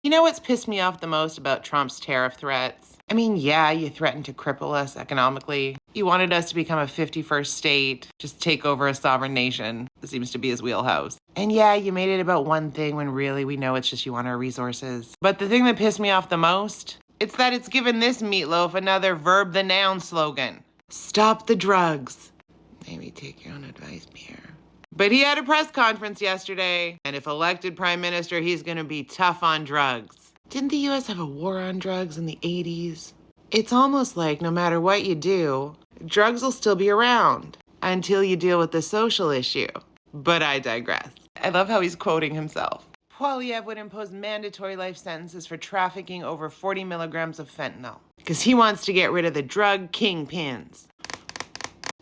You know what's pissed me off the most about Trump's tariff threats? I mean, yeah, you threatened to cripple us economically. You wanted us to become a 51st state, just take over a sovereign nation. This seems to be his wheelhouse. And yeah, you made it about one thing when really we know it's just you want our resources. But the thing that pissed me off the most, it's that it's given this meatloaf another verb the noun slogan. Stop the drugs. Maybe take your own advice, Pierre. But he had a press conference yesterday, and if elected prime minister, he's gonna be tough on drugs. Didn't the US have a war on drugs in the 80s? It's almost like no matter what you do, drugs will still be around until you deal with the social issue. But I digress. I love how he's quoting himself. Poilievre would impose mandatory life sentences for trafficking over 40 milligrams of fentanyl because he wants to get rid of the drug kingpins.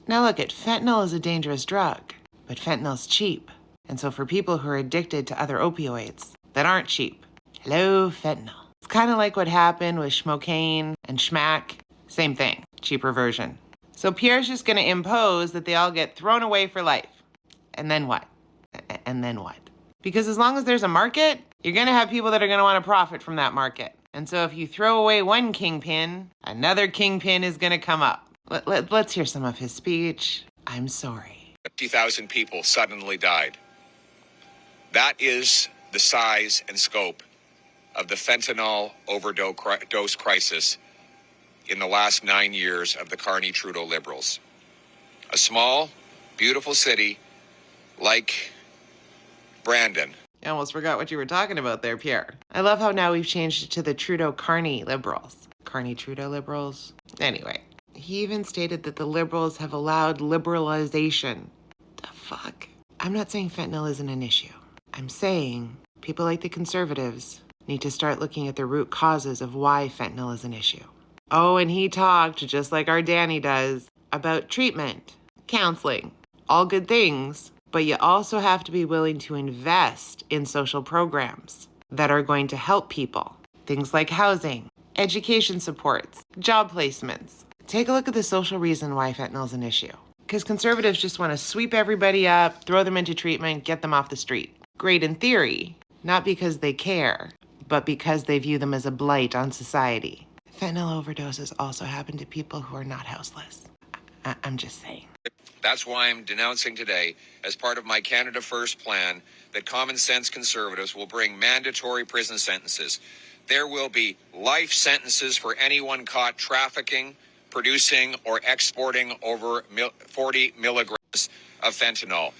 Now look, fentanyl is a dangerous drug, but fentanyl's cheap. And so for people who are addicted to other opioids that aren't cheap, hello, fentanyl. It's kind of like what happened with schmocaine and schmack. Same thing, cheaper version. So Pierre's just going to impose that they all get thrown away for life. And then what? And then what? Because as long as there's a market, you're going to have people that are going to want to profit from that market. And so if you throw away one kingpin, another kingpin is going to come up. Let's hear some of his speech. I'm sorry. 50,000 people suddenly died. That is the size and scope of the fentanyl overdose crisis in the last 9 years of the Carney-Trudeau Liberals. A small, beautiful city like Brandon. I almost forgot what you were talking about there, Pierre. I love how now we've changed it to the Trudeau-Carney Liberals. Carney-Trudeau Liberals? Anyway, he even stated that the Liberals have allowed liberalization. The fuck? I'm not saying fentanyl isn't an issue. I'm saying people like the Conservatives need to start looking at the root causes of why fentanyl is an issue. Oh, and he talked, just like our Danny does, about treatment, counseling, all good things, but you also have to be willing to invest in social programs that are going to help people. Things like housing, education supports, job placements. Take a look at the social reason why fentanyl is an issue. Because Conservatives just want to sweep everybody up, throw them into treatment, get them off the street. Great in theory, not because they care, but because they view them as a blight on society. Fentanyl overdoses also happen to people who are not houseless. I'm just saying. That's why I'm denouncing today, as part of my Canada First plan, that common sense Conservatives will bring mandatory prison sentences. There will be life sentences for anyone caught trafficking, producing, or exporting over 40 milligrams of fentanyl.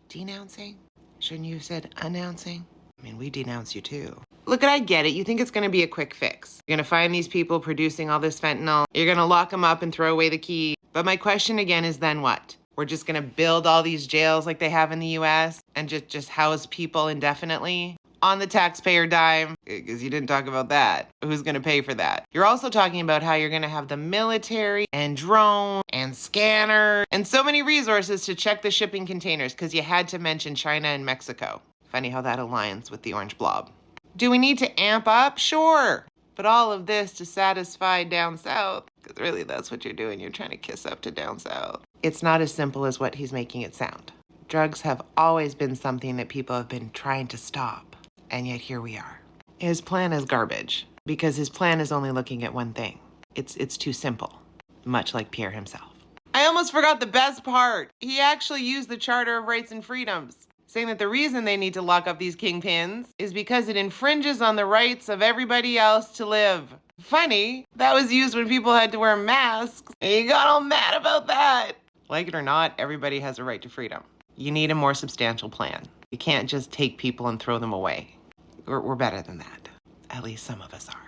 Denouncing? Shouldn't you have said announcing? I mean, we denounce you too. Look, I get it. You think it's going to be a quick fix. You're going to find these people producing all this fentanyl. You're going to lock them up and throw away the key. But my question again is then what? We're just going to build all these jails like they have in the US and just house people indefinitely on the taxpayer dime? Because you didn't talk about that. Who's going to pay for that? You're also talking about how you're going to have the military and drone and scanner and so many resources to check the shipping containers because you had to mention China and Mexico. Funny how that aligns with the orange blob. Do we need to amp up? Sure. But all of this to satisfy down south, because really that's what you're doing. You're trying to kiss up to down south. It's not as simple as what he's making it sound. Drugs have always been something that people have been trying to stop. And yet here we are. His plan is garbage because his plan is only looking at one thing. It's too simple, much like Pierre himself. I almost forgot the best part. He actually used the Charter of Rights and Freedoms, saying that the reason they need to lock up these kingpins is because it infringes on the rights of everybody else to live. Funny, that was used when people had to wear masks, and you got all mad about that. Like it or not, everybody has a right to freedom. You need a more substantial plan. You can't just take people and throw them away. We're better than that. At least some of us are.